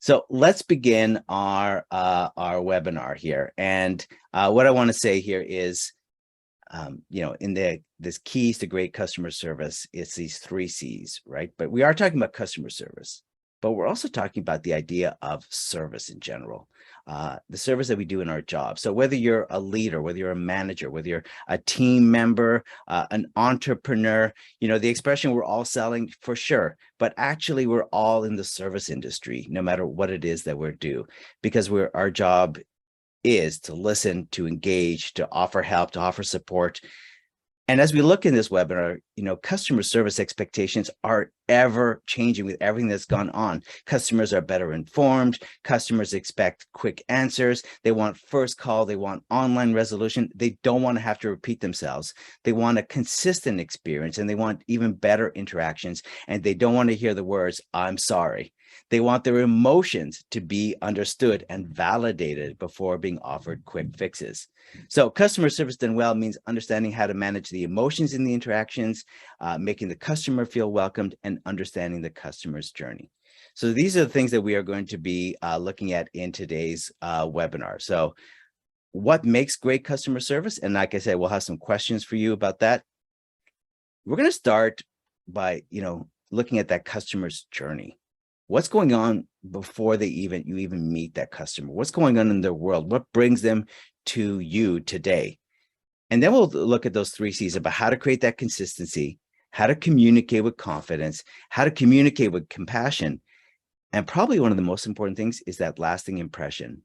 So let's begin our webinar here. And what I want to say here is, in this keys to great customer service, it's these 3 C's, right? But we are talking about customer service, but we're also talking about the idea of service in general, the service that we do in our job. So whether you're a leader, whether you're a manager, whether you're a team member, an entrepreneur, the expression we're all selling for sure, but actually we're all in the service industry, no matter what it is that we're due, because our job is to listen, to engage, to offer help, to offer support. And as we look in this webinar, customer service expectations are ever changing with everything that's gone on. Customers are better informed. Customers expect quick answers. They want first call. They want online resolution. They don't want to have to repeat themselves. They want a consistent experience, and they want even better interactions. And they don't want to hear the words, "I'm sorry." They want their emotions to be understood and validated before being offered quick fixes. So customer service done well means understanding how to manage the emotions in the interactions, making the customer feel welcomed, and understanding the customer's journey. So these are the things that we are going to be looking at in today's webinar. So what makes great customer service? And like I said, we'll have some questions for you about that. We're going to start by, looking at that customer's journey. What's going on before you even meet that customer? What's going on in their world? What brings them to you today? And then we'll look at those 3 C's about how to create that consistency, how to communicate with confidence, how to communicate with compassion. And probably one of the most important things is that lasting impression,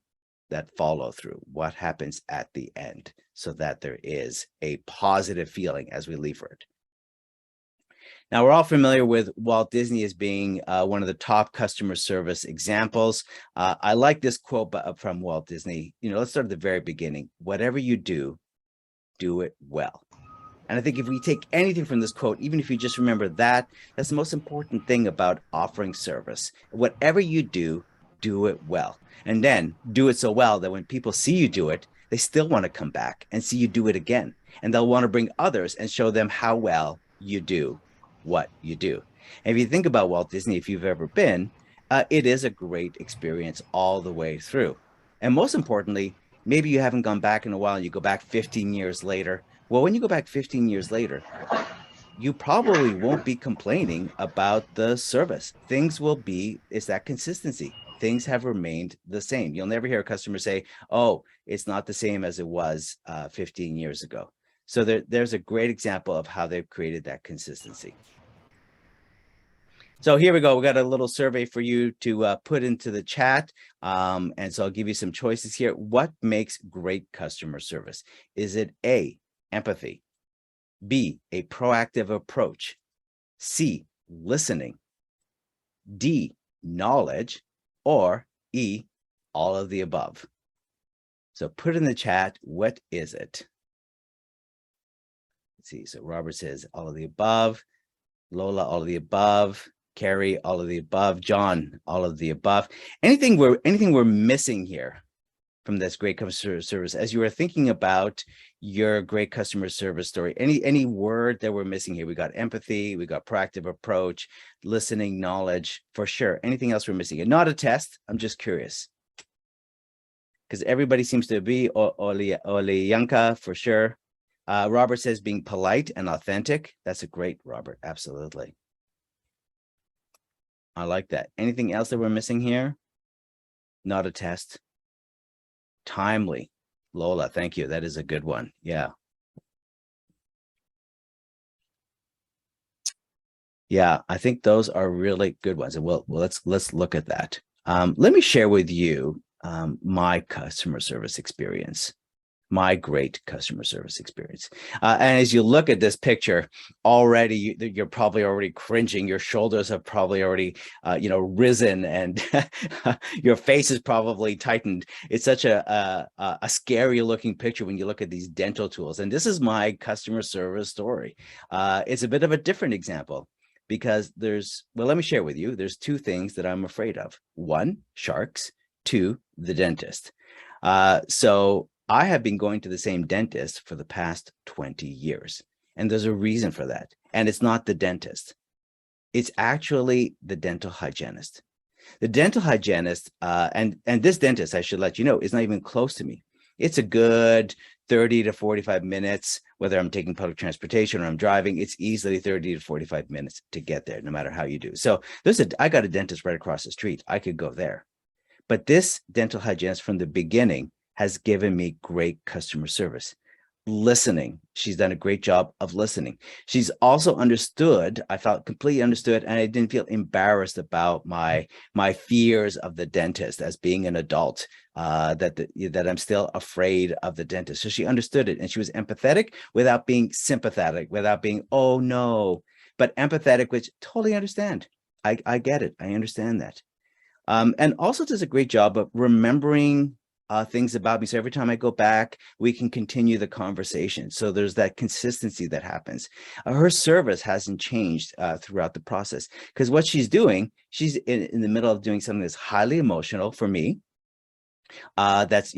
that follow through, what happens at the end, so that there is a positive feeling as we leave it. Now, we're all familiar with Walt Disney as being one of the top customer service examples. I like this quote from Walt Disney. Let's start at the very beginning. Whatever you do, do it well. And I think if we take anything from this quote, even if you just remember that, that's the most important thing about offering service. Whatever you do it well. And then do it so well that when people see you do it, they still want to come back and see you do it again. And they'll want to bring others and show them how well you do what you do. And if you think about Walt Disney, if you've ever been, it is a great experience all the way through. And most importantly, maybe you haven't gone back in a while and you go back 15 years later. Well, when you go back 15 years later, you probably won't be complaining about the service. It's that consistency. Things have remained the same. You'll never hear a customer say, "Oh, it's not the same as it was 15 years ago." So there's a great example of how they've created that consistency. So here we go. We got a little survey for you to put into the chat. And so I'll give you some choices here. What makes great customer service? Is it A, empathy, B, a proactive approach, C, listening, D, knowledge, or E, all of the above? So put in the chat, what is it? Let's see. So Robert says all of the above. Lola, all of the above. Carrie, all of the above. John, all of the above. Anything we're missing here from this great customer service, as you were thinking about your great customer service story, any word that we're missing here? We got empathy, we got proactive approach, listening, knowledge, for sure. Anything else we're missing? And not a test. I'm just curious, because everybody seems to be Yanka for sure. Robert says being polite and authentic. That's a great, Robert. Absolutely. I like that. Anything else that we're missing here? Not a test. Timely. Lola, thank you. That is a good one. Yeah. Yeah, I think those are really good ones. And let's look at that. Let me share with you my customer service experience. My great customer service experience. And as you look at this picture, already you're probably already cringing. Your shoulders have probably already, risen, and your face is probably tightened. It's such a scary looking picture when you look at these dental tools. And this is my customer service story. It's a bit of a different example, because let me share with you. There's 2 things that I'm afraid of. 1, sharks. 2, the dentist. So I have been going to the same dentist for the past 20 years, and there's a reason for that. And it's not the dentist. It's actually the dental hygienist. The dental hygienist, and this dentist, I should let you know, is not even close to me. It's a good 30 to 45 minutes, whether I'm taking public transportation or I'm driving, it's easily 30 to 45 minutes to get there, no matter how you do. So I got a dentist right across the street. I could go there. But this dental hygienist from the beginning has given me great customer service. Listening. She's done a great job of listening. She's also understood. I felt completely understood, and I didn't feel embarrassed about my fears of the dentist as being an adult, that I'm still afraid of the dentist. So she understood it, and she was empathetic without being sympathetic, without being, oh no, but empathetic, which totally understand. I get it. I understand that. And also does a great job of remembering things about me. So every time I go back, we can continue the conversation. So there's that consistency that happens. Her service hasn't changed throughout the process, because what she's doing, she's in the middle of doing something that's highly emotional for me. That's,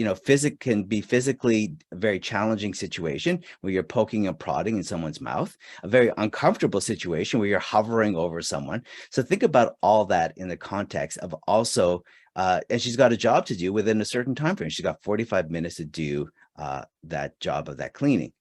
can be physically a very challenging situation where you're poking and prodding in someone's mouth, a very uncomfortable situation where you're hovering over someone. So think about all that in the context of also, and she's got a job to do within a certain time frame. She's got 45 minutes to do that job of that cleaning.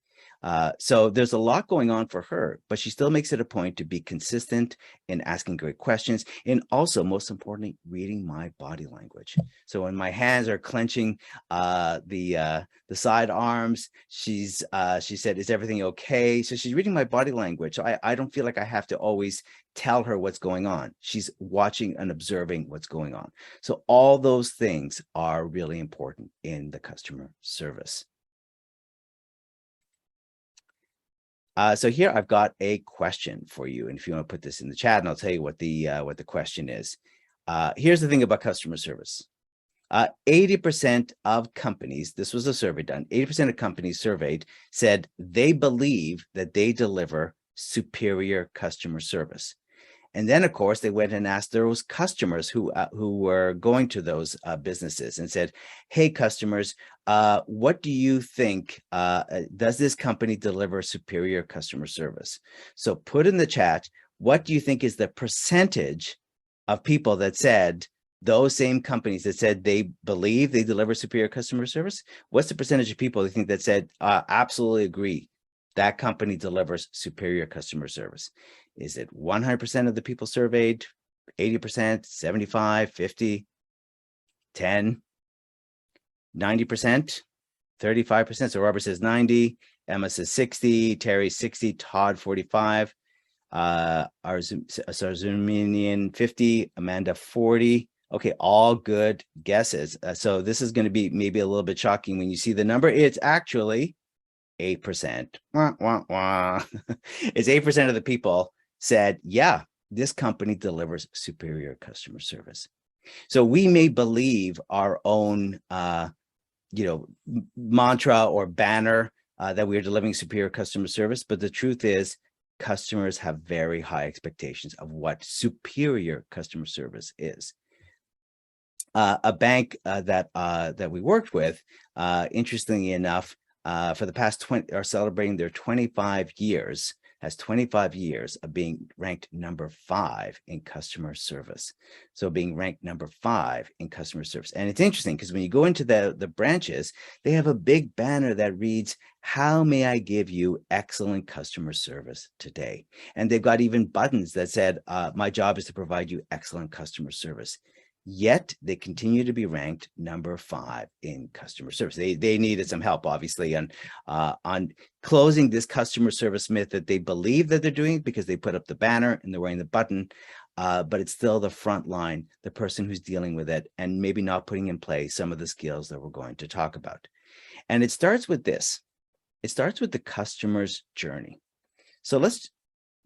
So there's a lot going on for her, but she still makes it a point to be consistent in asking great questions, and also, most importantly, reading my body language. So when my hands are clenching the side arms, she said, "Is everything okay?" So she's reading my body language. So I don't feel like I have to always tell her what's going on. She's watching and observing what's going on. So all those things are really important in the customer service. So here I've got a question for you, and if you want to put this in the chat, and I'll tell you what the question is. Here's the thing about customer service. 80% of companies, this was a survey done, 80% of companies surveyed said they believe that they deliver superior customer service. And then, of course, they went and asked those customers who were going to those businesses and said, "Hey, customers, what do you think? Does this company deliver superior customer service?" So put in the chat, what do you think is the percentage of people that said, those same companies that said they believe they deliver superior customer service? What's the percentage of people you think that said, absolutely agree, that company delivers superior customer service? Is it 100% of the people surveyed, 80%, 75, 50, 10, 90%, 35%? So Robert says 90, Emma says 60, Terry 60, Todd 45, Arzuminian 50, Amanda 40. Okay, all good guesses. So this is going to be maybe a little bit shocking when you see the number. It's actually 8%. Wah, wah, wah. It's 8% of the people said, yeah, this company delivers superior customer service. So we may believe our own, mantra or banner that we're delivering superior customer service, but the truth is customers have very high expectations of what superior customer service is. A bank that we worked with, interestingly enough, for the past 20, are celebrating their 25 years, has 25 years of being ranked number 5 in customer service. So being ranked number 5 in customer service. And it's interesting because when you go into the branches, they have a big banner that reads, "How may I give you excellent customer service today?" And they've got even buttons that said, "My job is to provide you excellent customer service." Yet they continue to be ranked number 5 in customer service. They needed some help, obviously, on closing this customer service myth that they believe that they're doing it because they put up the banner and they're wearing the button, but it's still the front line, the person who's dealing with it, and maybe not putting in place some of the skills that we're going to talk about. And it starts with this. It starts with the customer's journey. So let's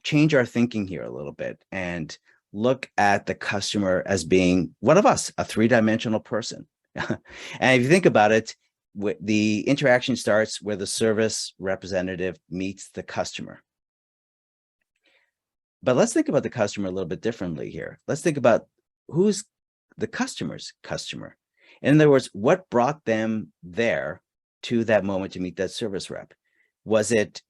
change our thinking here a little bit and look at the customer as being one of us, a 3-dimensional person. And if you think about it, the interaction starts where the service representative meets the customer. But let's think about the customer a little bit differently here. Let's think about who's the customer's customer. In other words, what brought them there to that moment to meet that service rep? Was it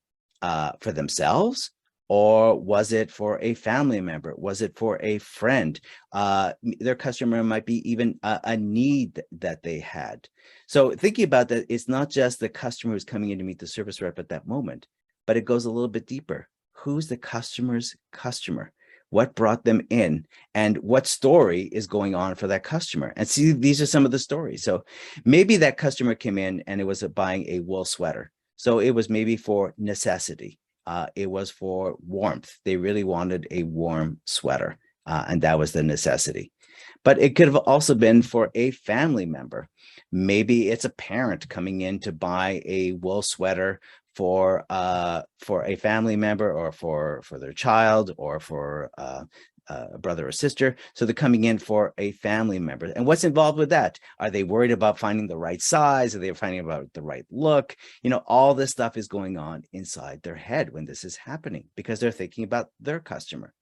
for themselves? Or was it for a family member? Was it for a friend? Their customer might be even a need that they had. So thinking about that, it's not just the customer who's coming in to meet the service rep at that moment, but it goes a little bit deeper. Who's the customer's customer? What brought them in, and what story is going on for that customer? And see, these are some of the stories. So maybe that customer came in and it was buying a wool sweater. So it was maybe for necessity. It was for warmth. They really wanted a warm sweater, and that was the necessity. But it could have also been for a family member. Maybe it's a parent coming in to buy a wool sweater for a family member, or for their child, or for a brother or sister. So they're coming in for a family member. And what's involved with that? Are they worried about finding the right size? Are they finding about the right look? You know, all this stuff is going on inside their head when this is happening, because they're thinking about their customer.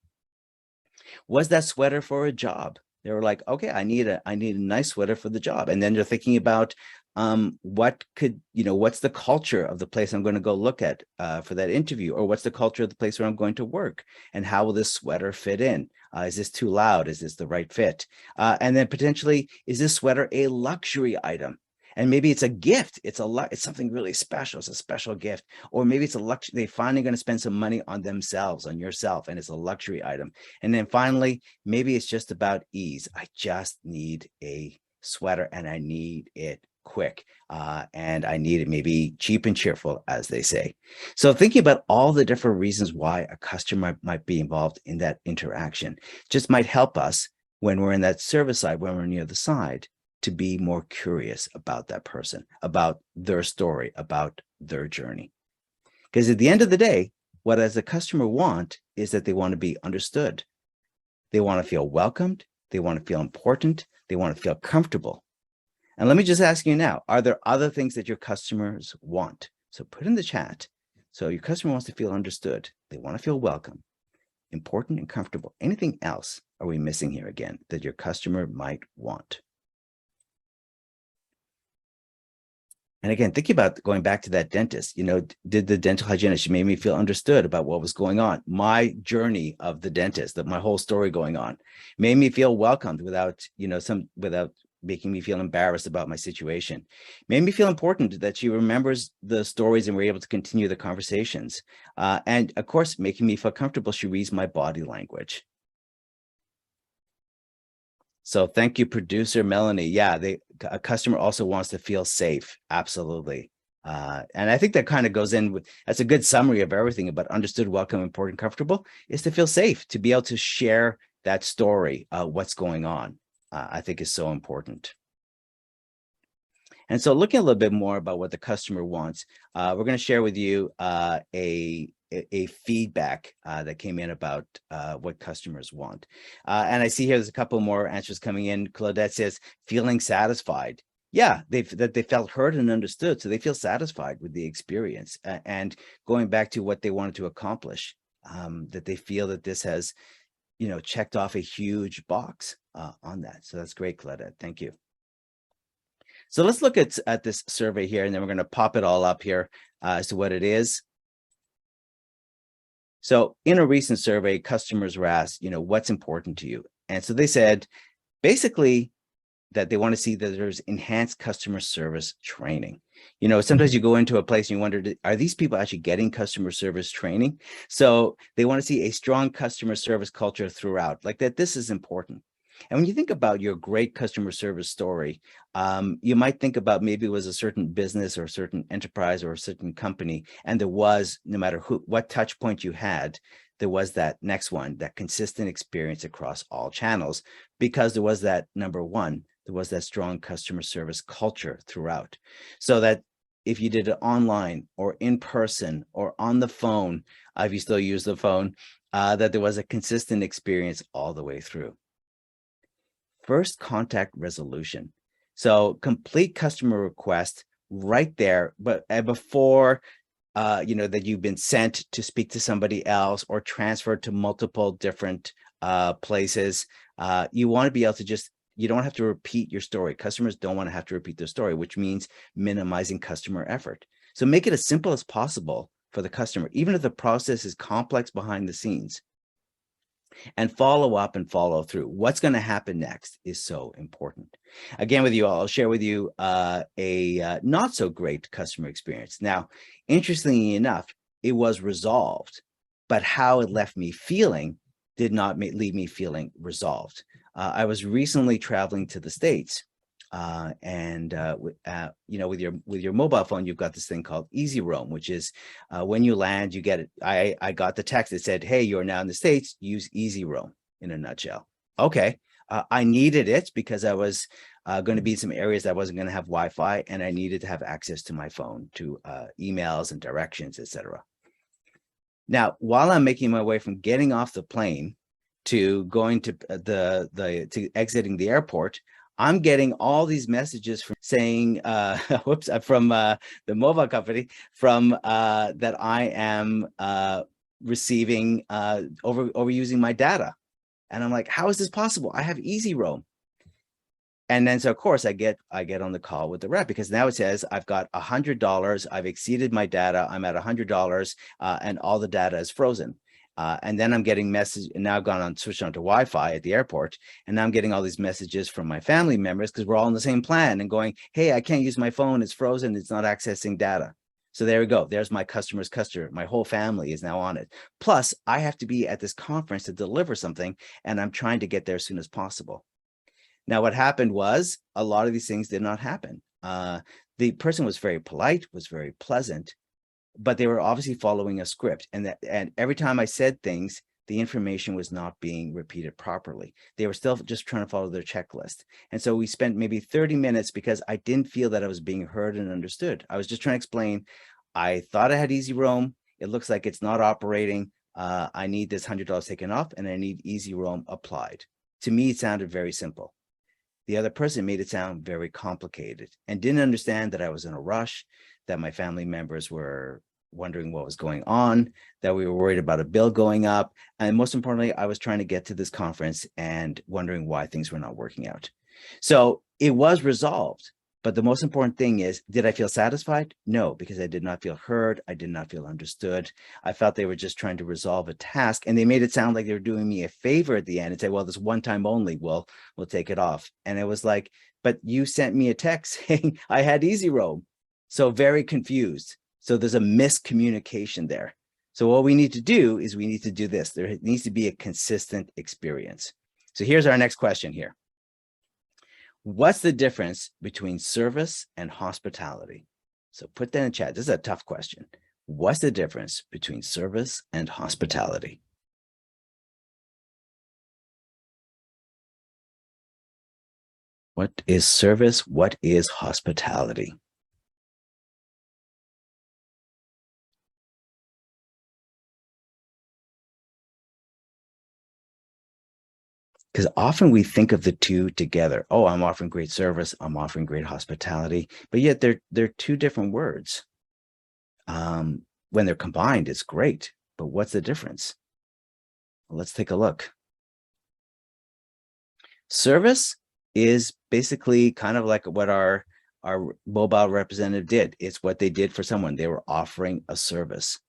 Was that sweater for a job? They were like, okay, I need a nice sweater for the job. And then they're thinking about what could, what's the culture of the place I'm going to go look at for that interview, or what's the culture of the place where I'm going to work, and how will this sweater fit in? Is this too loud? Is this the right fit? And then potentially, is this sweater a luxury item? And maybe it's a gift. It's something really special. It's a special gift. Or maybe it's a luxury. They're finally going to spend some money on themselves, on yourself, and it's a luxury item. And then finally, maybe it's just about ease. I just need a sweater, and I need it quick, and I need it maybe cheap and cheerful, as they say. So thinking about all the different reasons why a customer might be involved in that interaction just might help us when we're in that service side, when we're near the side, to be more curious about that person, about their story, about their journey. Because at the end of the day, what as a customer want is that they want to be understood. They want to feel welcomed. They want to feel important. They want to feel comfortable. And let me just ask you now, are there other things that your customers want? So put in the chat. So your customer wants to feel understood. They want to feel welcome, important, and comfortable. Anything else are we missing here again that your customer might want? And again, thinking about going back to that dentist, did the dental hygienist, she made me feel understood about what was going on. My journey of the dentist, my whole story going on, made me feel welcomed without making me feel embarrassed about my situation. Made me feel important that she remembers the stories and we're able to continue the conversations. And of course, making me feel comfortable, she reads my body language. So thank you, producer Melanie. Yeah, a customer also wants to feel safe. Absolutely. And I think that kind of goes in with, that's a good summary of everything about understood, welcome, important, comfortable, is to feel safe, to be able to share that story, what's going on, I think is so important. And so looking a little bit more about what the customer wants, we're going to share with you a feedback that came in about what customers want. And I see here there's a couple more answers coming in. Claudette says, feeling satisfied. Yeah, they felt heard and understood. So they feel satisfied with the experience, and going back to what they wanted to accomplish, that they feel that this has, checked off a huge box on that. So that's great, Claudette. Thank you. So let's look at this survey here, and then we're going to pop it all up here as to what it is. So in a recent survey, customers were asked, what's important to you? And so they said, basically, that they want to see that there's enhanced customer service training. Sometimes you go into a place and you wonder, are these people actually getting customer service training? So they want to see a strong customer service culture throughout, like that this is important. And when you think about your great customer service story, you might think about maybe it was a certain business or a certain enterprise or a certain company, and there was, no matter what touch point you had, there was that next one, that consistent experience across all channels, because there was that number one, there was that strong customer service culture throughout. So that if you did it online or in person or on the phone, if you still use the phone, that there was a consistent experience all the way through. First contact resolution. So complete customer request right there, but before that you've been sent to speak to somebody else or transferred to multiple different places. You want to be able to you don't have to repeat your story. Customers don't want to have to repeat their story, which means minimizing customer effort. So make it as simple as possible for the customer, even if the process is complex behind the scenes, and follow up and follow through. What's going to happen next is so important. Again, with you, I'll share with you a not so great customer experience. Now, interestingly enough, it was resolved, but how it left me feeling did not leave me feeling resolved. I was recently traveling to the States, you know, with your mobile phone, you've got this thing called Easy Roam, which is when you land, you get it. I got the text that said, "Hey, you're now in the States. Use Easy Roam." In a nutshell. Okay, I needed it because I was going to be in some areas that wasn't going to have Wi-Fi, and I needed to have access to my phone to emails and directions, etc. Now, while I'm making my way from getting off the plane to going to to exiting the airport, I'm getting all these messages from saying, whoops, from the mobile company, from that I am receiving overusing my data. And I'm like, how is this possible? I have Easy Roam. And then, so of course, I get on the call with the rep, because now it says I've got $100. I've exceeded my data. I'm at $100, and all the data is frozen. And then I'm getting message, and now I've gone on, switched on to Wi-Fi at the airport, and now I'm getting all these messages from my family members, because we're all on the same plan, and going, "Hey, I can't use my phone. It's frozen. It's not accessing data." So there we go. There's my customer's customer. My whole family is now on it. Plus, I have to be at this conference to deliver something, and I'm trying to get there as soon as possible. Now, what happened was a lot of these things did not happen. The person was very polite, was very pleasant, but they were obviously following a script. And every time I said things, the information was not being repeated properly. They were still just trying to follow their checklist. And so we spent maybe 30 minutes because I didn't feel that I was being heard and understood. I was just trying to explain, I thought I had Easy Roam. It looks like it's not operating. I need this $100 taken off, and I need Easy Roam applied. To me, it sounded very simple. The other person made it sound very complicated and didn't understand that I was in a rush, that my family members were wondering what was going on, that we were worried about a bill going up. And most importantly, I was trying to get to this conference and wondering why things were not working out. So it was resolved. But the most important thing is, did I feel satisfied? No, because I did not feel heard. I did not feel understood. I felt they were just trying to resolve a task, and they made it sound like they were doing me a favor at the end and say, "Well, this one time only, we'll take it off." And it was like, but you sent me a text saying I had Easy Roam. So very confused. So there's a miscommunication there. So what we need to do is we need to do this. There needs to be a consistent experience. So here's our next question here. What's the difference between service and hospitality? So put that in chat. This is a tough question. What's the difference between service and hospitality? What is service? What is hospitality? Because often we think of the two together. Oh, I'm offering great service. I'm offering great hospitality. But yet they're two different words. When they're combined, it's great. But what's the difference? Well, let's take a look. Service is basically kind of like what our mobile representative did. It's what they did for someone. They were offering a service.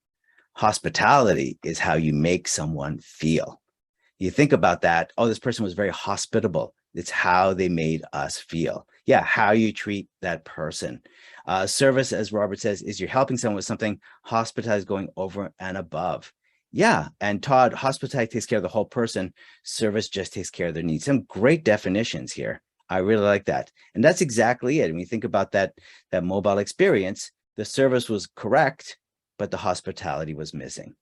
Hospitality is how you make someone feel. You think about that. Oh, this person was very hospitable. It's how they made us feel. Yeah, how you treat that person. Service, as Robert says, is you're helping someone with something. Hospitality is going over and above. Yeah, and Todd, hospitality takes care of the whole person. Service just takes care of their needs. Some great definitions here. I really like that. And that's exactly it. When you think about that mobile experience, the service was correct, but the hospitality was missing.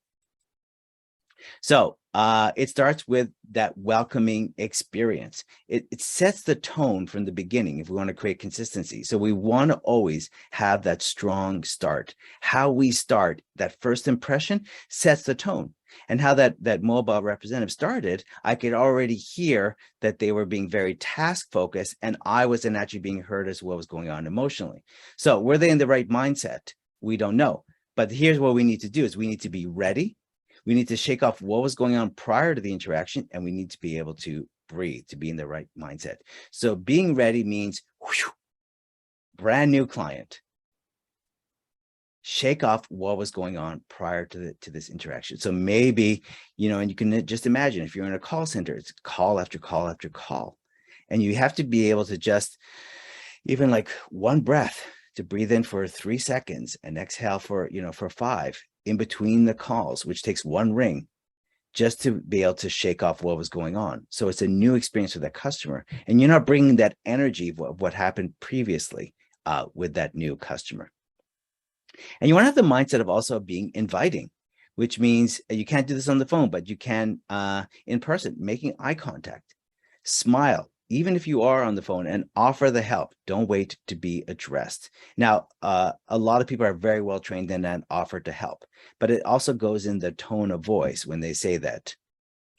So it starts with that welcoming experience. It sets the tone from the beginning if we want to create consistency. So we want to always have that strong start. How we start, that first impression sets the tone. And how that mobile representative started, I could already hear that they were being very task focused, and I wasn't actually being heard as what was going on emotionally. So were they in the right mindset? We don't know. But here's what we need to do is we need to be ready. We need to shake off what was going on prior to the interaction, and we need to be able to breathe, to be in the right mindset. So being ready means whoosh, brand new client. shake off what was going on prior to this interaction. So maybe, and you can just imagine if you're in a call center, it's call after call after call. And you have to be able to just, even like one breath, to breathe in for 3 seconds and exhale for 5 in between the calls, which takes one ring, just to be able to shake off what was going on. So it's a new experience for that customer, and you're not bringing that energy of what happened previously with that new customer. And you want to have the mindset of also being inviting, which means you can't do this on the phone, but you can in person, making eye contact, smile, even if you are on the phone, and offer the help. Don't wait to be addressed. Now, a lot of people are very well trained in that offer to help, but it also goes in the tone of voice when they say that.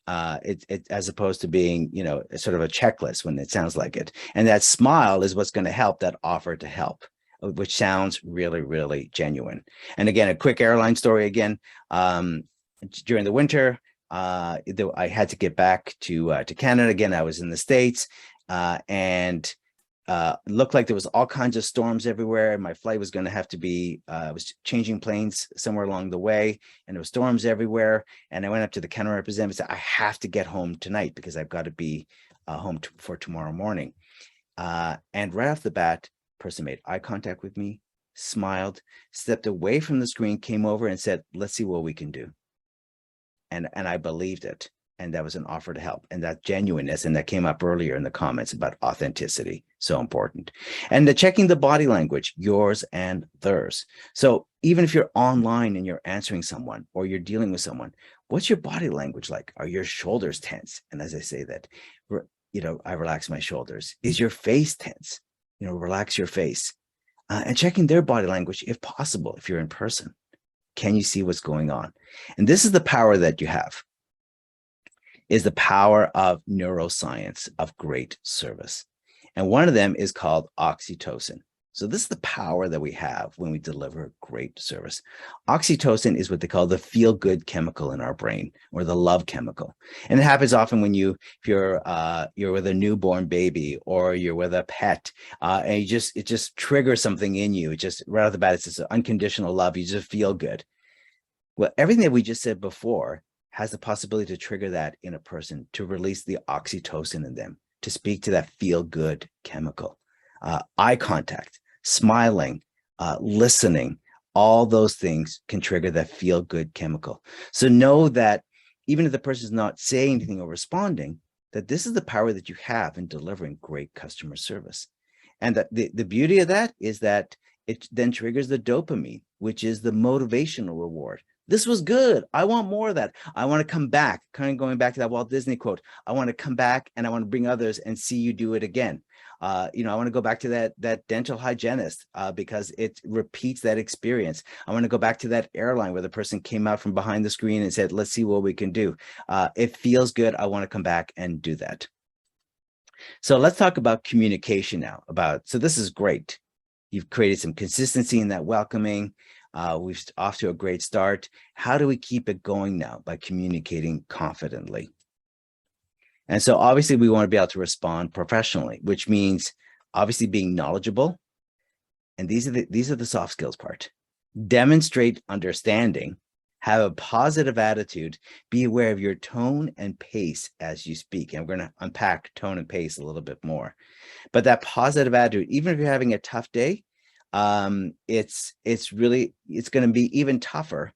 It as opposed to being, sort of a checklist when it sounds like it. And that smile is what's going to help that offer to help, which sounds really, really genuine. And again, a quick airline story again. During the winter, I had to get back to Canada again. I was in the States, and looked like there was all kinds of storms everywhere. My flight was going to have to be, I was changing planes somewhere along the way, and there were storms everywhere. And I went up to the counter representative and said, I have to get home tonight because I've got to be home for tomorrow morning. And right off the bat, person made eye contact with me, smiled, stepped away from the screen, came over and said, let's see what we can do. And I believed it. And that was an offer to help. And that genuineness, and that came up earlier in the comments about authenticity, so important. And the checking the body language, yours and theirs. So even if you're online and you're answering someone or you're dealing with someone, what's your body language like? Are your shoulders tense? And as I say that, I relax my shoulders. Is your face tense? Relax your face. And checking their body language, if possible, if you're in person. Can you see what's going on? And this is the power that you have, is the power of neuroscience of great service. And one of them is called oxytocin. So this is the power that we have when we deliver great service. Oxytocin is what they call the feel-good chemical in our brain, or the love chemical. And it happens often when if you're with a newborn baby, or you're with a pet, and it just triggers something in you. It just right off the bat, it's just unconditional love. You just feel good. Well, everything that we just said before has the possibility to trigger that in a person, to release the oxytocin in them, to speak to that feel-good chemical. Eye contact, smiling, listening, all those things can trigger that feel-good chemical. So know that even if the person is not saying anything or responding, that this is the power that you have in delivering great customer service. And the beauty of that is that it then triggers the dopamine, which is the motivational reward. This was good. I want more of that. I want to come back, kind of going back to that Walt Disney quote. I want to come back and I want to bring others and see you do it again. I want to go back to that dental hygienist because it repeats that experience. I want to go back to that airline where the person came out from behind the screen and said, let's see what we can do. It feels good. I want to come back and do that. So let's talk about communication now. So this is great. You've created some consistency in that welcoming. We've off to a great start. How do we keep it going now? By communicating confidently. And so obviously we want to be able to respond professionally, which means obviously being knowledgeable. And these are the soft skills part. Demonstrate understanding, have a positive attitude, be aware of your tone and pace as you speak. And we're going to unpack tone and pace a little bit more. But that positive attitude, even if you're having a tough day, it's going to be even tougher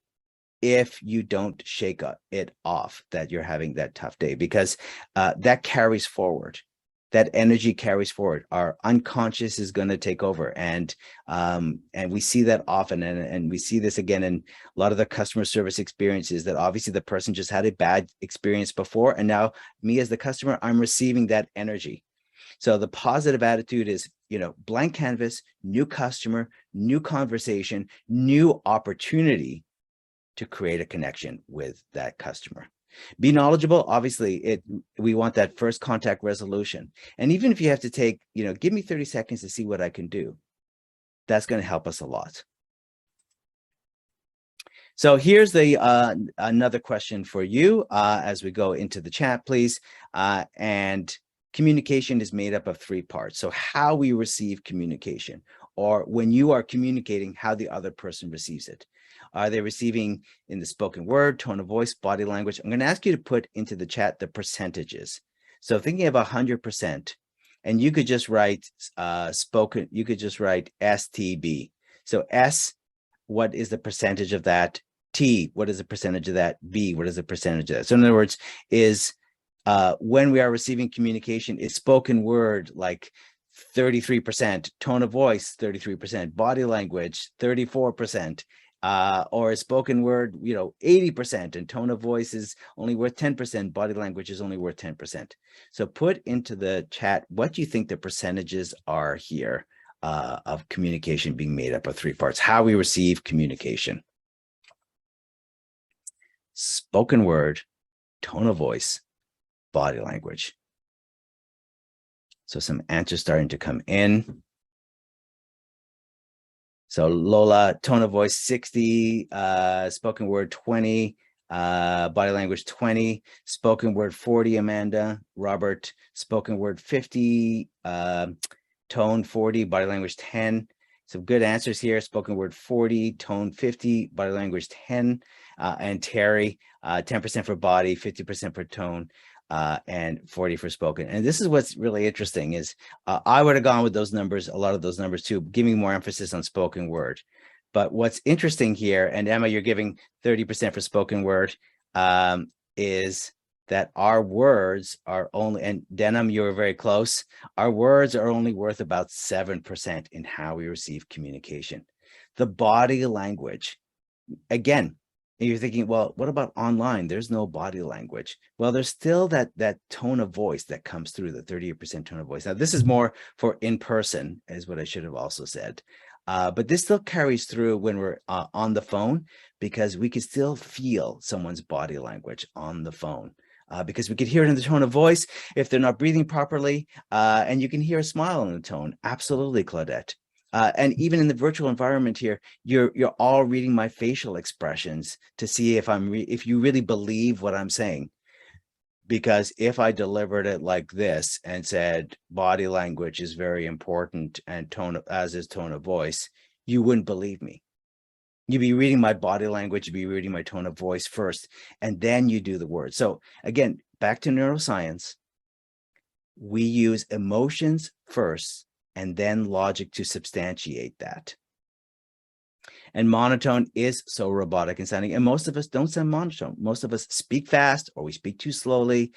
if you don't shake it off that you're having that tough day, because that carries forward. That energy carries forward. Our unconscious is going to take over, and we see that often, and we see this again in a lot of the customer service experiences, that obviously the person just had a bad experience before, and now me as the customer, I'm receiving that energy. So the positive attitude is, blank canvas, new customer, new conversation, new opportunity to create a connection with that customer. Be knowledgeable. Obviously, we want that first contact resolution. And even if you have to take, give me 30 seconds to see what I can do, that's going to help us a lot. So here's another question for you as we go into the chat, please. And communication is made up of 3 parts. So how we receive communication. or when you are communicating, how the other person receives it. Are they receiving in the spoken word, tone of voice, body language? I'm going to ask you to put into the chat the percentages. So thinking of 100%, and you could just write spoken, you could just write STB. So S, what is the percentage of that? T, what is the percentage of that? B, what is the percentage of that? So in other words, is when we are receiving communication, is spoken word like 33%, tone of voice 33%, body language 34%, or a spoken word, 80%, and tone of voice is only worth 10%, body language is only worth 10%. So put into the chat what you think the percentages are here of communication being made up of three parts, how we receive communication. Spoken word, tone of voice, body language. So some answers starting to come in. So Lola, tone of voice 60, spoken word 20, body language 20, spoken word 40, Amanda. Robert, spoken word 50, tone 40, body language 10. Some good answers here. Spoken word 40, tone 50, body language 10. And Terry, 10% for body, 50% for tone, and 40 for spoken. And this is what's really interesting is I would have gone with those numbers, a lot of those numbers too, giving more emphasis on spoken word. But what's interesting here, and Emma, you're giving 30% for spoken word, is that our words are only, and Denham, you were very close, our words are only worth about 7% in how we receive communication. The body language, again, and you're thinking, well, what about online? There's no body language. Well, there's still that tone of voice that comes through, the 38% tone of voice. Now, this is more for in person, is what I should have also said. But this still carries through when we're on the phone, because we can still feel someone's body language on the phone. Because we could hear it in the tone of voice if they're not breathing properly, and you can hear a smile in the tone. Absolutely, Claudette. And even in the virtual environment here, you're all reading my facial expressions to see if if you really believe what I'm saying. Because if I delivered it like this and said body language is very important and as is tone of voice, you wouldn't believe me. You'd be reading my body language, you'd be reading my tone of voice first, and then you do the word. So again, back to neuroscience, we use emotions first and then logic to substantiate that. And monotone is so robotic and sounding, and most of us don't sound monotone. Most of us speak fast or we speak too slowly,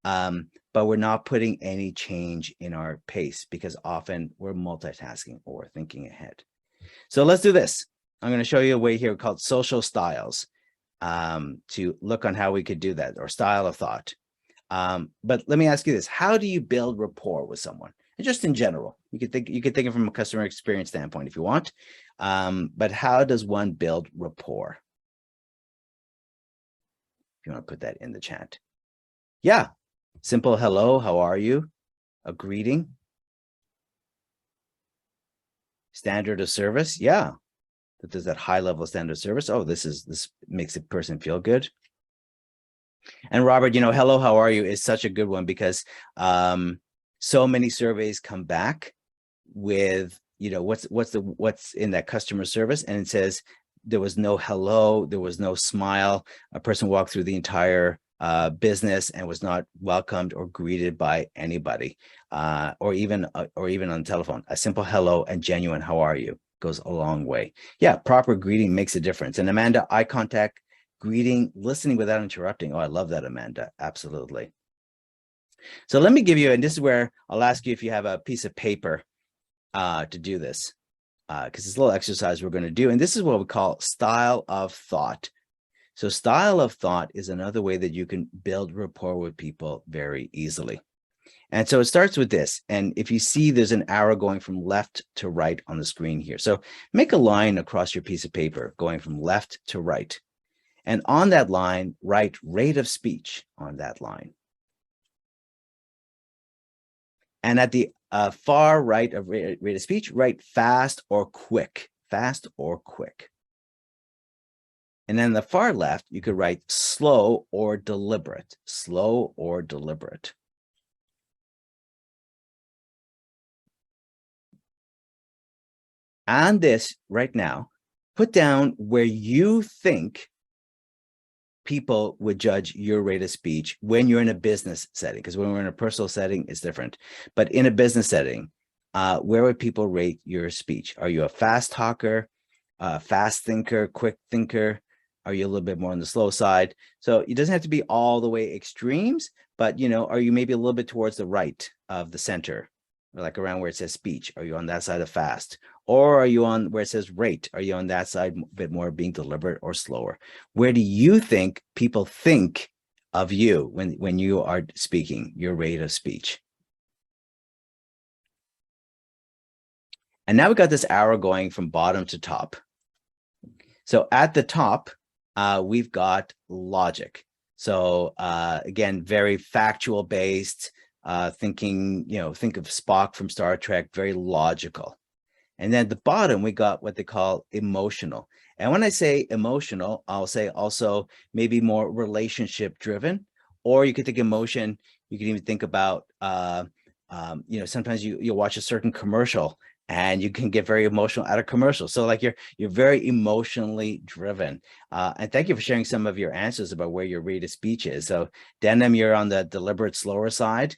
but we're not putting any change in our pace because often we're multitasking or thinking ahead. So let's do this. I'm going to show you a way here called social styles to look on how we could do that, or style of thought. But let me ask you this: how do you build rapport with someone? And just in general, you could think it from a customer experience standpoint if you want. But how does one build rapport? If you want to put that in the chat. Yeah, simple hello, how are you? A greeting. Standard of service. Yeah, that there's that high level of standard of service. Oh, this makes a person feel good. And Robert, hello, how are you is such a good one, because so many surveys come back with, what's in that customer service, and it says there was no hello, there was no smile. A person walked through the entire business and was not welcomed or greeted by anybody, or even on the telephone. A simple hello and genuine how are you goes a long way. Yeah, proper greeting makes a difference. And Amanda, eye contact, greeting, listening without interrupting. Oh, I love that, Amanda. Absolutely. So let me give you, and this is where I'll ask you if you have a piece of paper to do this, because it's a little exercise we're going to do. And this is what we call style of thought. So style of thought is another way that you can build rapport with people very easily. And so it starts with this. And if you see, there's an arrow going from left to right on the screen here. So make a line across your piece of paper going from left to right. And on that line, write rate of speech on that line. And at the far right of rate of speech, write fast or quick, fast or quick. And then the far left, you could write slow or deliberate, slow or deliberate. On this right now, put down where you think people would judge your rate of speech when you're in a business setting, because when we're in a personal setting, it's different. But in a business setting, where would people rate your speech? Are you a fast talker, fast thinker, quick thinker? Are you a little bit more on the slow side? So it doesn't have to be all the way extremes, but are you maybe a little bit towards the right of the center, like around where it says speech? Are you on that side of fast? Or are you on where it says rate? Are you on that side a bit more being deliberate or slower? Where do you think people think of you when you are speaking, your rate of speech? And now we got this arrow going from bottom to top. So at the top, we've got logic. So again, very factual based, thinking, think of Spock from Star Trek, very logical. And then at the bottom, we got what they call emotional. And when I say emotional, I'll say also maybe more relationship driven, or you could think emotion. You could even think about, sometimes you'll watch a certain commercial and you can get very emotional at a commercial. So like you're very emotionally driven. And thank you for sharing some of your answers about where your rate of speech is. So Denim, you're on the deliberate, slower side.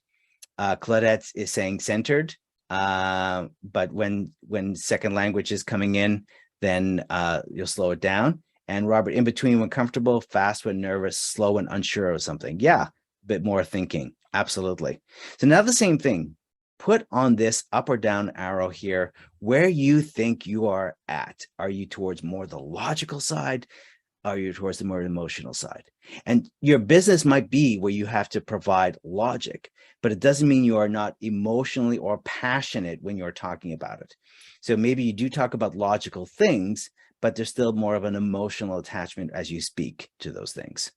Claudette is saying centered. But when second language is coming in, then you'll slow it down. And Robert, in between, when comfortable, fast when nervous, slow when unsure of something. Yeah, a bit more thinking. Absolutely. So now the same thing. Put on this up or down arrow here where you think you are at. Are you towards more the logical side? Are you towards the more emotional side? And your business might be where you have to provide logic, but it doesn't mean you are not emotionally or passionate when you're talking about it. So maybe you do talk about logical things, but there's still more of an emotional attachment as you speak to those things.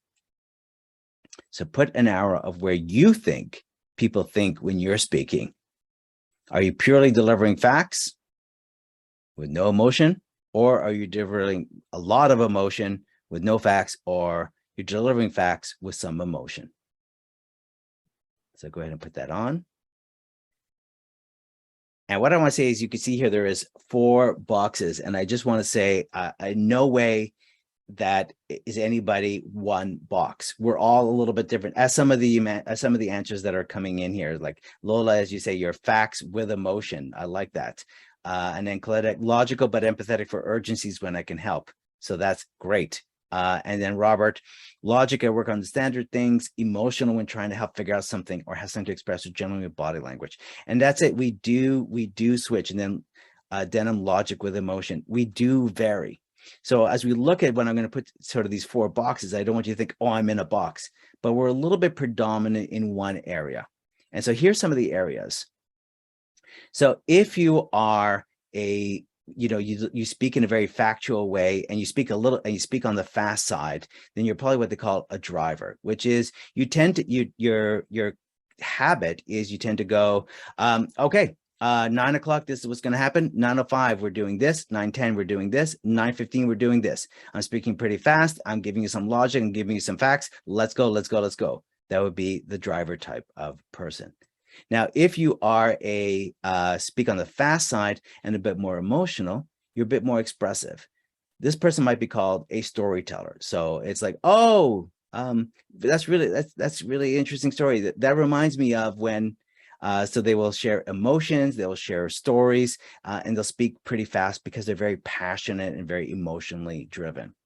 So put an arrow of where you think people think when you're speaking. Are you purely delivering facts with no emotion, or are you delivering a lot of emotion with no facts, or you're delivering facts with some emotion? So go ahead and put that on. And what I want to say is you can see here, there is 4 boxes. And I just want to say, in no way that is anybody one box. We're all a little bit different. As some of the answers that are coming in here, like Lola, as you say, your facts with emotion. I like that. And then Claudette, logical but empathetic for urgencies when I can help. So that's great. And then Robert, logic, I work on the standard things, emotional when trying to help figure out something or have something to express, or generally with body language. And that's it. We do switch. And then Denim, logic with emotion. We do vary. So as we look at when I'm going to put sort of these 4 boxes, I don't want you to think, oh, I'm in a box, but we're a little bit predominant in one area. And so here's some of the areas. So if you are you speak in a very factual way and you speak on the fast side, then you're probably what they call a driver, which is you tend to, your habit is you tend to go, okay, 9 o'clock, this is what's going to happen. 9:05, we're doing this. 9:10, we're doing this. 9:15, we're doing this. I'm speaking pretty fast. I'm giving you some logic and giving you some facts. Let's go, let's go, let's go. That would be the driver type of person. Now, if you are a speak on the fast side and a bit more emotional, you're a bit more expressive. This person might be called a storyteller. So it's like, oh, that's really interesting story. That reminds me of when. So they will share emotions, they will share stories, and they'll speak pretty fast because they're very passionate and very emotionally driven.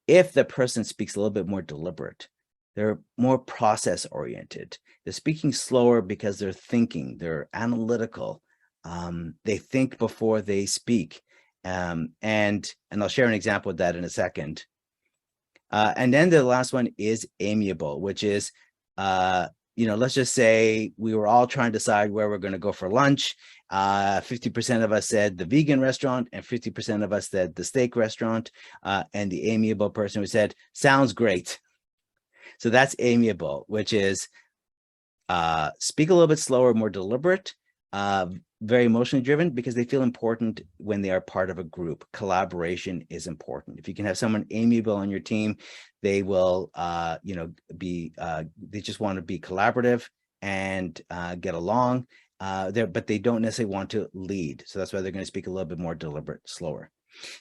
If the person speaks a little bit more deliberate, they're more process oriented. They're speaking slower because they're thinking, they're analytical. They think before they speak. And I'll share an example of that in a second. And then the last one is amiable, which is, let's just say we were all trying to decide where we're going to go for lunch. 50% of us said the vegan restaurant and 50% of us said the steak restaurant. And the amiable person who said, sounds great. So that's amiable, which is speak a little bit slower, more deliberate, very emotionally driven because they feel important when they are part of a group. Collaboration is important. If you can have someone amiable on your team, they will, they just want to be collaborative and get along. but they don't necessarily want to lead. So that's why they're going to speak a little bit more deliberate, slower.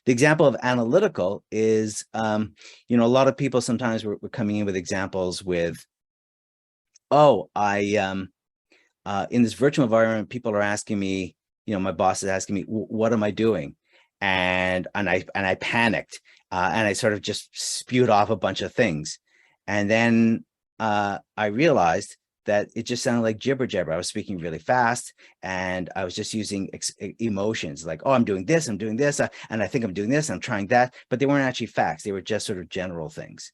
The example of analytical is, a lot of people sometimes we're coming in with examples with, oh, in this virtual environment, people are asking me, my boss is asking me, what am I doing? And I panicked, and I sort of just spewed off a bunch of things. And then I realized that it just sounded like jibber jabber. I was speaking really fast, and I was just using emotions like, oh, I'm doing this, and I think I'm doing this, I'm trying that, but they weren't actually facts. They were just sort of general things.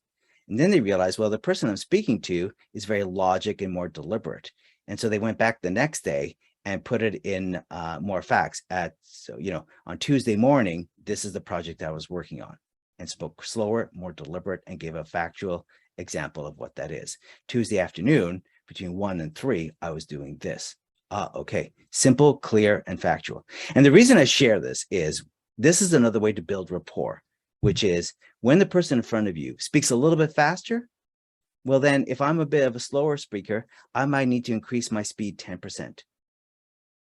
And then they realized, well, the person I'm speaking to is very logic and more deliberate. And so they went back the next day and put it in more facts. On Tuesday morning, this is the project I was working on, and spoke slower, more deliberate, and gave a factual example of what that is. Tuesday afternoon, between 1 and 3, I was doing this. Okay, simple, clear, and factual. And the reason I share this is another way to build rapport, which is when the person in front of you speaks a little bit faster, well, then if I'm a bit of a slower speaker, I might need to increase my speed 10%.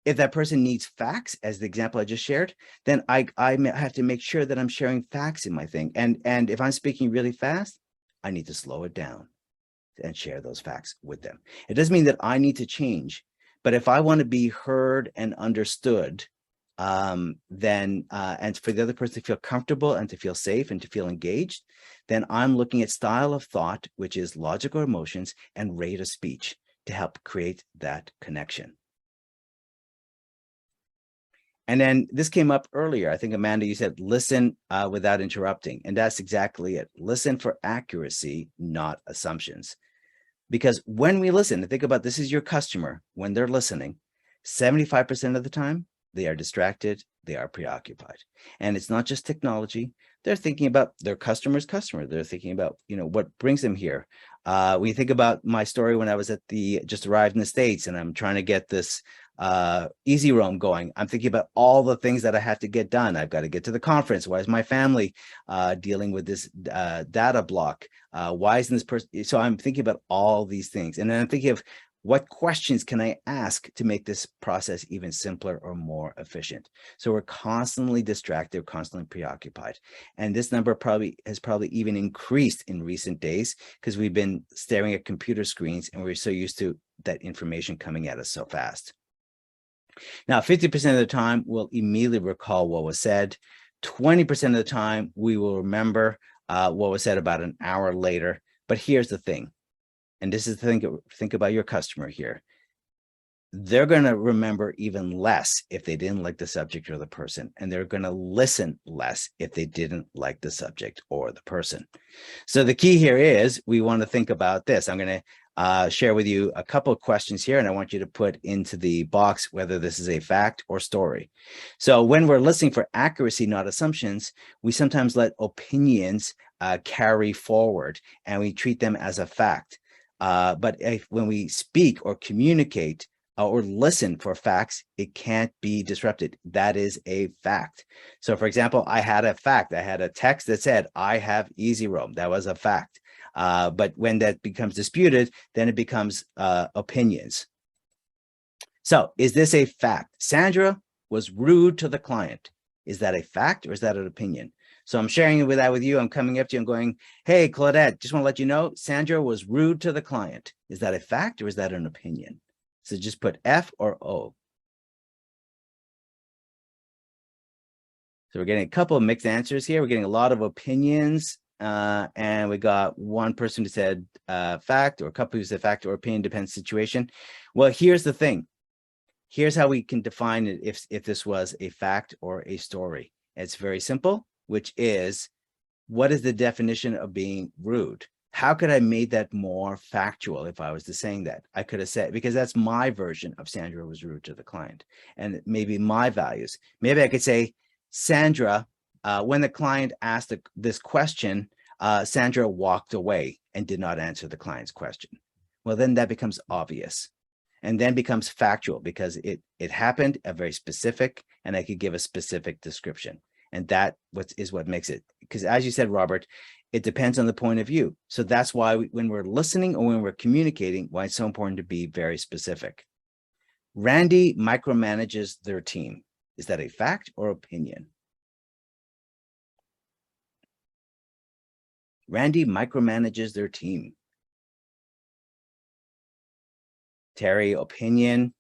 If that person needs facts, as the example I just shared, then I have to make sure that I'm sharing facts in my thing. And if I'm speaking really fast, I need to slow it down and share those facts with them. It doesn't mean that I need to change, but if I want to be heard and understood, then and for the other person to feel comfortable and to feel safe and to feel engaged, then I'm looking at style of thought, which is logical emotions, and rate of speech to help create that connection. And then this came up earlier. I think, Amanda, you said listen without interrupting. And that's exactly it. Listen for accuracy, not assumptions. Because when we listen, think about this is your customer. When they're listening, 75% of the time, they are distracted, they are preoccupied. And it's not just technology. They're thinking about their customer's customer. They're thinking about, what brings them here. When you think about my story when I was just arrived in the States and I'm trying to get this easy roam going, I'm thinking about all the things that I had to get done. I've got to get to the conference. Why is my family dealing with this data block? Why isn't this person? So I'm thinking about all these things. And then I'm thinking of what questions can I ask to make this process even simpler or more efficient? So we're constantly distracted, constantly preoccupied. And this number has probably even increased in recent days because we've been staring at computer screens and we're so used to that information coming at us so fast. Now, 50% of the time, we'll immediately recall what was said. 20% of the time, we will remember what was said about an hour later. But here's the thing. And this is the thing, think about your customer here. They're going to remember even less if they didn't like the subject or the person. And they're going to listen less if they didn't like the subject or the person. So the key here is we want to think about this. I'm going to share with you a couple of questions here, and I want you to put into the box whether this is a fact or story. So when we're listening for accuracy, not assumptions, we sometimes let opinions carry forward and we treat them as a fact. But when we speak or communicate or listen for facts, it can't be disrupted. That is a fact. So for example, I had a fact. I had a text that said, I have easy roam. That was a fact. But when that becomes disputed, then it becomes opinions. So is this a fact? Sandra was rude to the client. Is that a fact or is that an opinion? So I'm sharing that with you. I'm coming up to you and going, hey, Claudette, just want to let you know, Sandra was rude to the client. Is that a fact or is that an opinion? So just put F or O. So we're getting a couple of mixed answers here. We're getting a lot of opinions. And we got one person who said fact, or a couple who said fact or opinion, depends situation. Well, here's the thing. Here's how we can define it if this was a fact or a story. It's very simple, which is, what is the definition of being rude? How could I make that more factual if I was to saying that? I could have said, because that's my version of Sandra was rude to the client, and maybe my values. Maybe I could say, Sandra, when the client asked this question, Sandra walked away and did not answer the client's question. Well, then that becomes obvious and then becomes factual because it happened, a very specific, and I could give a specific description. And that is what makes it, because as you said, Robert, it depends on the point of view. So that's why when we're listening or when we're communicating, why it's so important to be very specific. Randy micromanages their team. Is that a fact or opinion? Randy micromanages their team. Terry, opinion.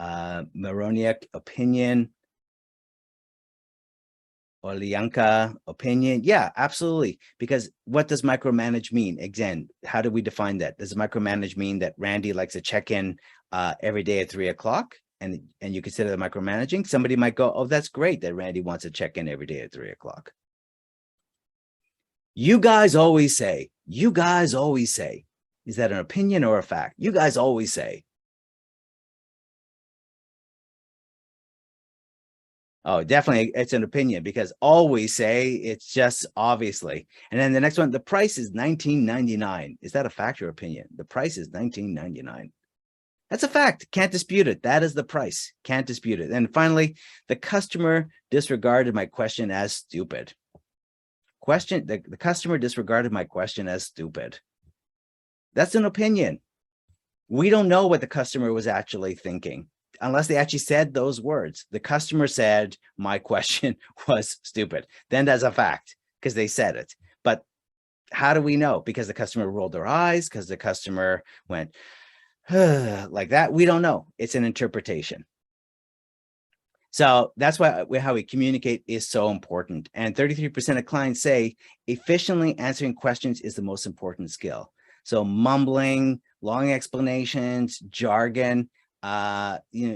Maroniak, opinion. Olianka, opinion. Yeah, absolutely. Because what does micromanage mean? Again, how do we define that? Does micromanage mean that Randy likes to check in every day at 3 o'clock? And you consider that micromanaging? Somebody might go, oh, that's great that Randy wants to check in every day at 3 o'clock. You guys always say, is that an opinion or a fact? You guys always say. Oh, definitely. It's an opinion because always say it's just obviously. And then the next one, the price is $19.99. Is that a fact or opinion? The price is $19.99. That's a fact. Can't dispute it. That is the price. Can't dispute it. And finally, the customer disregarded my question as stupid. The customer disregarded my question as stupid. That's an opinion. We don't know what the customer was actually thinking unless they actually said those words. The customer said my question was stupid. Then that's a fact because they said it. But how do we know? Because the customer rolled their eyes, because the customer went like that. We don't know. It's an interpretation. So that's why how we communicate is so important. And 33% of clients say efficiently answering questions is the most important skill. So mumbling, long explanations, jargon,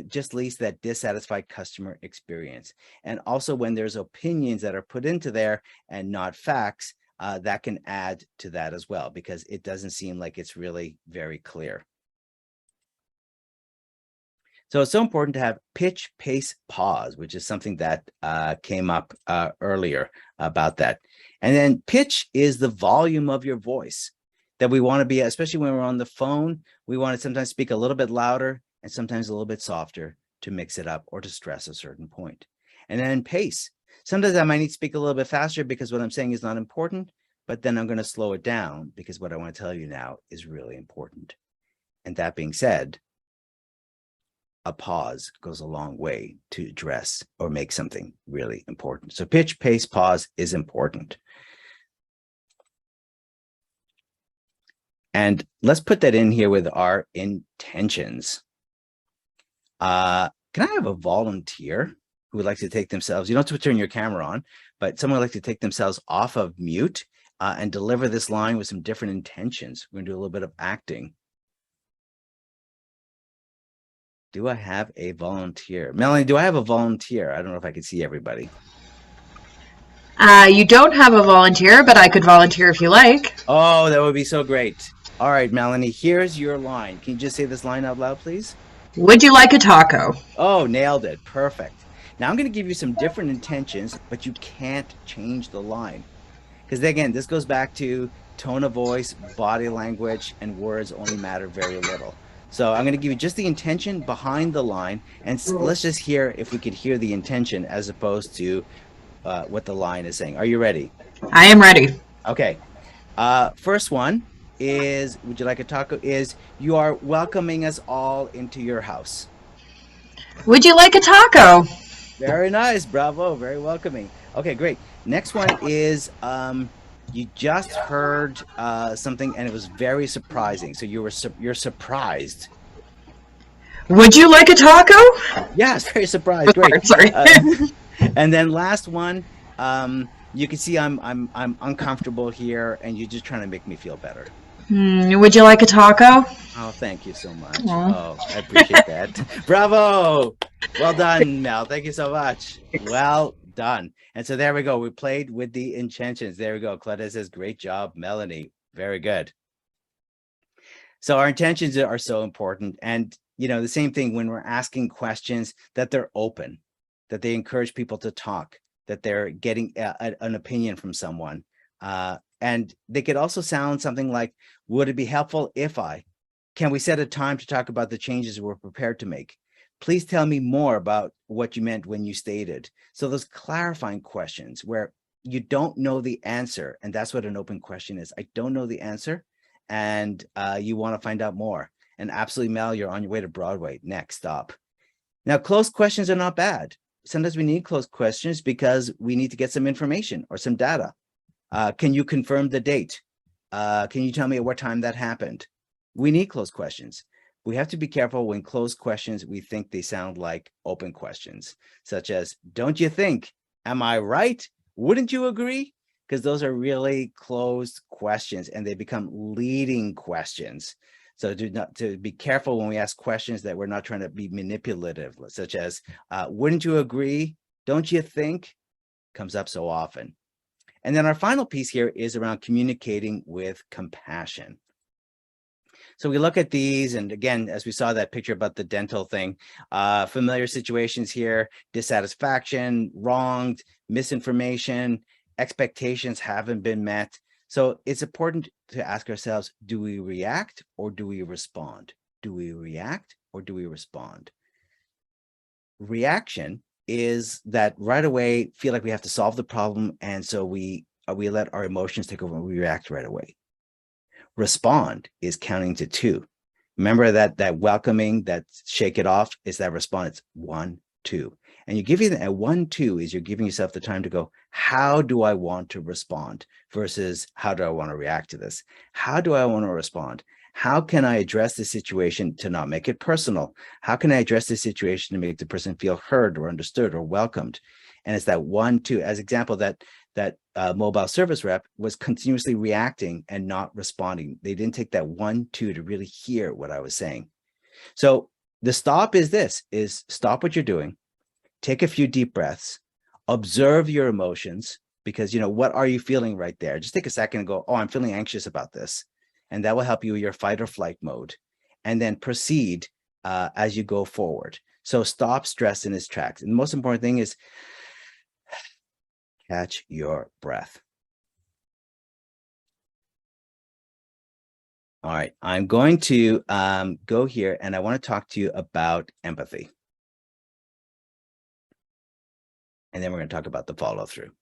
just leads to that dissatisfied customer experience. And also when there's opinions that are put into there and not facts, that can add to that as well, because it doesn't seem like it's really very clear. So it's so important to have pitch, pace, pause, which is something that came up earlier about that. And then pitch is the volume of your voice that we want to be, especially when we're on the phone. We want to sometimes speak a little bit louder and sometimes a little bit softer to mix it up or to stress a certain point. And then pace. Sometimes I might need to speak a little bit faster because what I'm saying is not important, but then I'm going to slow it down because what I want to tell you now is really important. And that being said, a pause goes a long way to address or make something really important. So pitch, pace, pause is important. And let's put that in here with our intentions. Can I have a volunteer who would like to take themselves, you don't have to turn your camera on, but someone would like to take themselves off of mute and deliver this line with some different intentions. We're gonna do a little bit of acting. Do I have a volunteer? Melanie, do I have a volunteer? I don't know if I can see everybody. You don't have a volunteer, but I could volunteer if you like. Oh, that would be so great. All right, Melanie, here's your line. Can you just say this line out loud, please? Would you like a taco? Oh, nailed it. Perfect. Now I'm going to give you some different intentions, but you can't change the line. Because again, this goes back to tone of voice, body language, and words only matter very little. So I'm going to give you just the intention behind the line, and let's just hear if we could hear the intention as opposed to what the line is saying. Are you ready? I am ready. Okay. First one is, would you like a taco? Is you are welcoming us all into your house. Would you like a taco? Very nice. Bravo. Very welcoming. Okay, great. Next one is you just heard something and it was very surprising. So you're surprised. Would you like a taco? Yes, very surprised. Great. Sorry. And then last one, you can see I'm uncomfortable here and you're just trying to make me feel better. Would you like a taco? Oh, thank you so much. Oh, I appreciate that. Bravo. Well done, Mel. Thank you so much. Well done. And so there we go. We played with the intentions. There we go. Claudia says, great job, Melanie. Very good. So our intentions are so important. And, you know, the same thing when we're asking questions, that they're open, that they encourage people to talk, that they're getting an opinion from someone. And they could also sound something like, would it be helpful if can we set a time to talk about the changes we're prepared to make? Please tell me more about what you meant when you stated. So those clarifying questions where you don't know the answer, and that's what an open question is. I don't know the answer, and you want to find out more. And absolutely, Mel, you're on your way to Broadway. Next stop. Now, closed questions are not bad. Sometimes we need closed questions because we need to get some information or some data. Can you confirm the date? Can you tell me at what time that happened? We need closed questions. We have to be careful when closed questions, we think they sound like open questions, such as, don't you think? Am I right? Wouldn't you agree? Because those are really closed questions and they become leading questions. So to be careful when we ask questions that we're not trying to be manipulative, such as, wouldn't you agree? Don't you think? Comes up so often. And then our final piece here is around communicating with compassion. So we look at these, and again, as we saw that picture about the dental thing, familiar situations here, dissatisfaction, wronged, misinformation, expectations haven't been met. So it's important to ask ourselves, do we react or do we respond? Do we react or do we respond? Reaction is that right away feel like we have to solve the problem, and so we let our emotions take over and we react right away. Respond is counting to 2. Remember that welcoming, that shake it off is that response, 1, 2. And you're giving a 1, 2 is you're giving yourself the time to go, how do I want to respond versus how do I want to react to this? How do I want to respond? How can I address the situation to not make it personal? How can I address the situation to make the person feel heard or understood or welcomed? And it's that 1, 2, as example, that mobile service rep was continuously reacting and not responding. They didn't take that 1, 2 to really hear what I was saying. So the stop is this, is stop what you're doing, take a few deep breaths, observe your emotions, because, what are you feeling right there? Just take a second and go, oh, I'm feeling anxious about this. And that will help you with your fight or flight mode. And then proceed as you go forward. So stop stress in its tracks. And the most important thing is catch your breath. All right, I'm going to go here and I want to talk to you about empathy. And then we're going to talk about the follow through.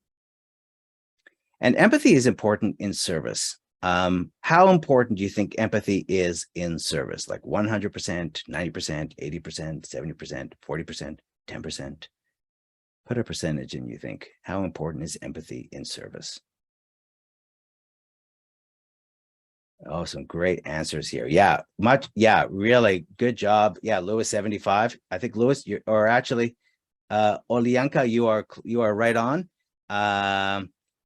And empathy is important in service. How important do you think empathy is in service? Like 100%, 90%, 80%, 70%, 40%, 10%? Put a percentage in, you think. How important is empathy in service? Oh, some great answers here. Yeah, really good job. Yeah, Lewis 75. I think Lewis, Olianka, you are right on.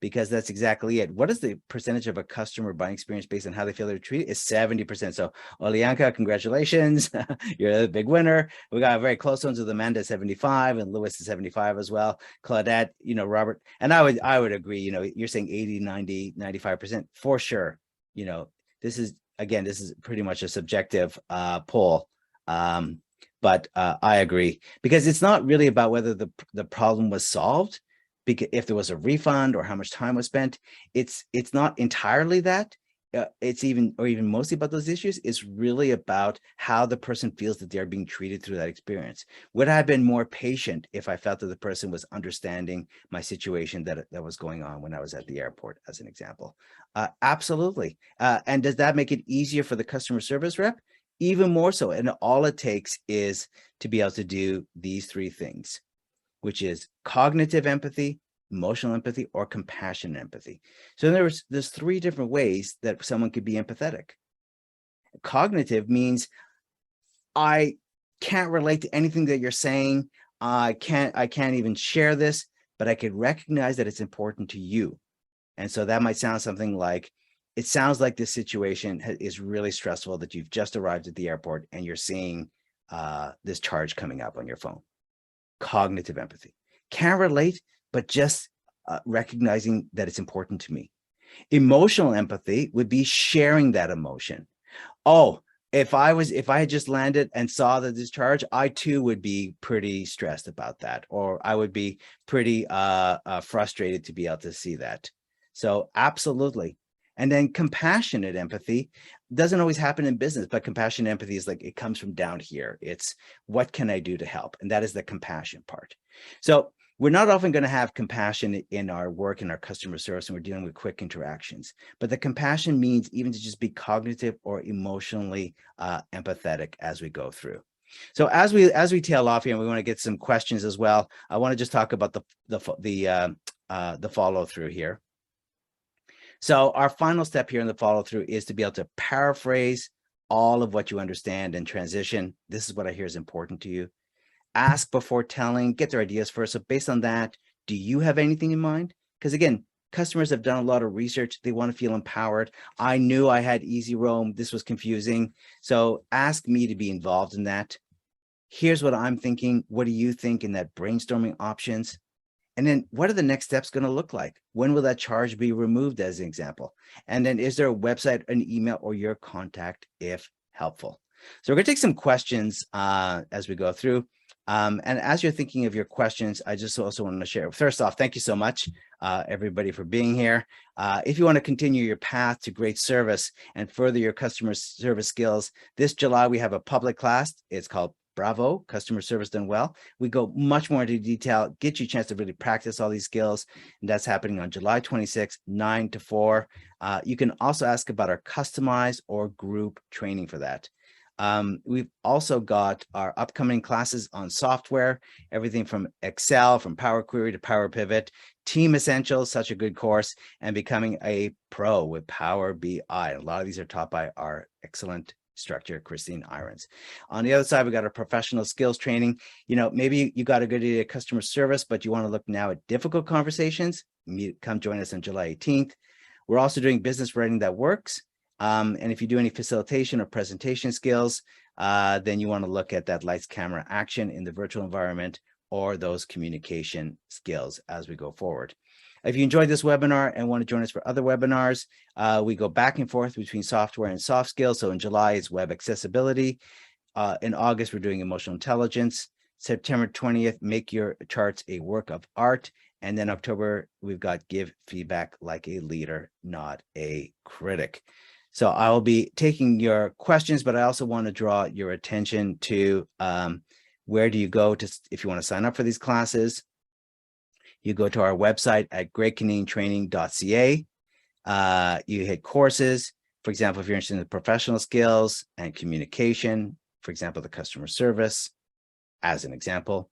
Because that's exactly it. What is the percentage of a customer buying experience based on how they feel they're treated? Is 70%. So Olianka, congratulations. You're the big winner. We got very close ones with Amanda 75 and Lewis is 75 as well. Claudette, Robert, and I would agree, you're saying 80, 90, 95% for sure. This is pretty much a subjective poll. But I agree, because it's not really about whether the problem was solved, because if there was a refund or how much time was spent, it's not entirely that. It's even mostly about those issues. It's really about how the person feels that they're being treated through that experience. Would I have been more patient if I felt that the person was understanding my situation that was going on when I was at the airport, as an example? Absolutely. And does that make it easier for the customer service rep? Even more so. And all it takes is to be able to do these 3 things, which is cognitive empathy, emotional empathy, or compassionate empathy. So there's 3 different ways that someone could be empathetic. Cognitive means I can't relate to anything that you're saying. I can't even share this, but I could recognize that it's important to you. And so that might sound something like, it sounds like this situation is really stressful, that you've just arrived at the airport and you're seeing this charge coming up on your phone. Cognitive empathy. Can't relate, but just recognizing that it's important to me. Emotional empathy would be sharing that emotion. Oh, if I had just landed and saw the discharge, I too would be pretty stressed about that, or I would be pretty frustrated to be able to see that. So absolutely. And then compassionate empathy doesn't always happen in business, but compassionate empathy is like, it comes from down here. It's what can I do to help? And that is the compassion part. So We're not often going to have compassion in our work, in our customer service, and we're dealing with quick interactions. But the compassion means even to just be cognitive or emotionally empathetic as we go through. So as we tail off here, and we want to get some questions as well, I want to just talk about the follow through here. So our final step here in the follow through is to be able to paraphrase all of what you understand and transition. This is what I hear is important to you. Ask before telling, get their ideas first. So based on that, do you have anything in mind? Because again, customers have done a lot of research. They want to feel empowered. I knew I had easy roam. This was confusing. So ask me to be involved in that. Here's what I'm thinking. What do you think in that brainstorming options? And then what are the next steps going to look like? When will that charge be removed, as an example? And then is there a website, an email, or your contact if helpful? So we're going to take some questions as we go through. And as you're thinking of your questions, I just also want to share. First off, thank you so much, everybody, for being here. If you want to continue your path to great service and further your customer service skills, this July we have a public class. It's called Bravo, Customer Service Done Well. We go much more into detail, get you a chance to really practice all these skills. And that's happening on July 26th, 9 to 4. You can also ask about our customized or group training for that. We've also got our upcoming classes on software, everything from Excel, from Power Query to Power Pivot, Team Essentials, such a good course, and becoming a pro with Power BI. A lot of these are taught by our excellent instructor, Christine Irons. On the other side, we got our professional skills training. You know, maybe you got a good idea of customer service, but you want to look now at difficult conversations. Come join us on July 18th. We're also doing business writing that works. And if you do any facilitation or presentation skills, then you want to look at that lights, camera, action in the virtual environment or those communication skills as we go forward. If you enjoyed this webinar and want to join us for other webinars, we go back and forth between software and soft skills. So in July, it's web accessibility. In August, we're doing emotional intelligence. September 20th, make your charts a work of art. And then October, we've got give feedback like a leader, not a critic. So I will be taking your questions, but I also want to draw your attention to where do you go to if you want to sign up for these classes. You go to our website at greatcanadiantraining.ca. You hit courses. For example, if you're interested in the professional skills and communication, for example, the customer service, as an example.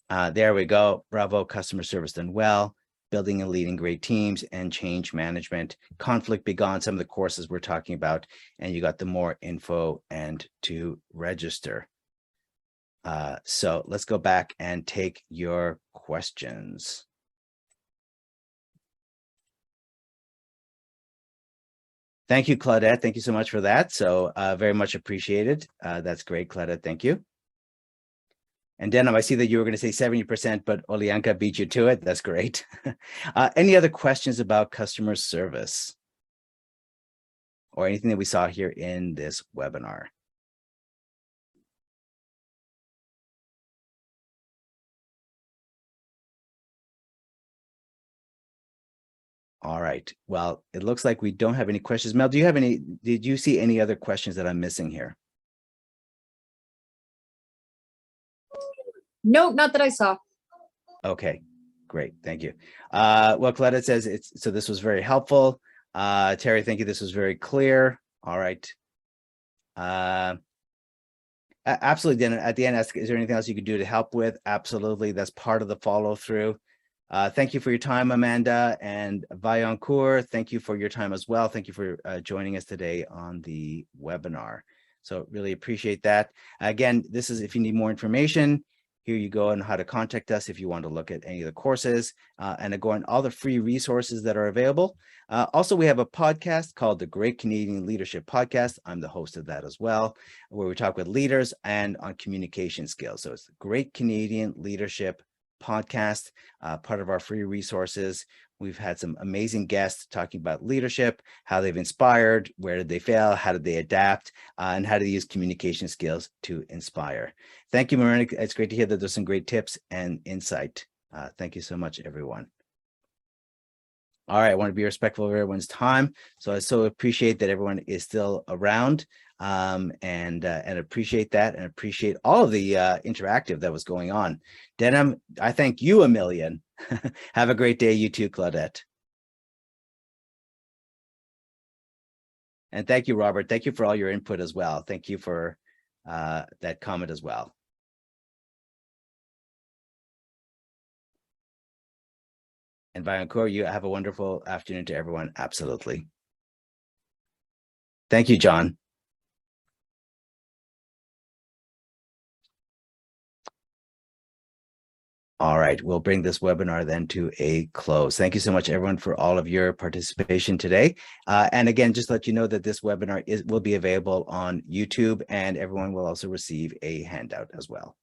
There we go. Bravo, customer service done well. Building and leading great teams and change management, conflict be gone, some of the courses we're talking about, and you got the more info and to register. So let's go back and take your questions. Thank you, Claudette. Thank you so much for that. So very much appreciated. That's great, Claudette. Thank you. And Denham, I see that you were going to say 70%, but Olianka beat you to it. That's great. Any other questions about customer service or anything that we saw here in this webinar? All right. Well, it looks like we don't have any questions. Mel, do you have any? Did you see any other questions that I'm missing here? No, not that I saw. Okay, great. Thank you. Well, Coletta says so this was very helpful. Terry, thank you. This was very clear. All right. Absolutely, Dennis. At the end, ask, is there anything else you could do to help with? Absolutely. That's part of the follow through. Thank you for your time, Amanda, and Vaillancourt. Thank you for your time as well. Thank you for joining us today on the webinar. So really appreciate that. Again, this is if you need more information, here you go on how to contact us if you want to look at any of the courses and go on all the free resources that are available. Also, we have a podcast called the Great Canadian Leadership Podcast. I'm the host of that as well, where we talk with leaders and on communication skills. So it's the Great Canadian Leadership Podcast, part of our free resources. We've had some amazing guests talking about leadership, how they've inspired, where did they fail, how did they adapt, and how do they use communication skills to inspire. Thank you, Marina. It's great to hear that there's some great tips and insight. Thank you so much, everyone. All right, I want to be respectful of everyone's time. So I so appreciate that everyone is still around, and appreciate that, and appreciate all of the interactive that was going on. Denim, I thank you a million. Have a great day, you too, Claudette. And thank you, Robert. Thank you for all your input as well. Thank you for that comment as well. And Vayancourt, you have a wonderful afternoon to everyone. Absolutely. Thank you, John. All right, we'll bring this webinar then to a close. Thank you so much, everyone, for all of your participation today. And again, just let you know that this webinar will be available on YouTube, and everyone will also receive a handout as well.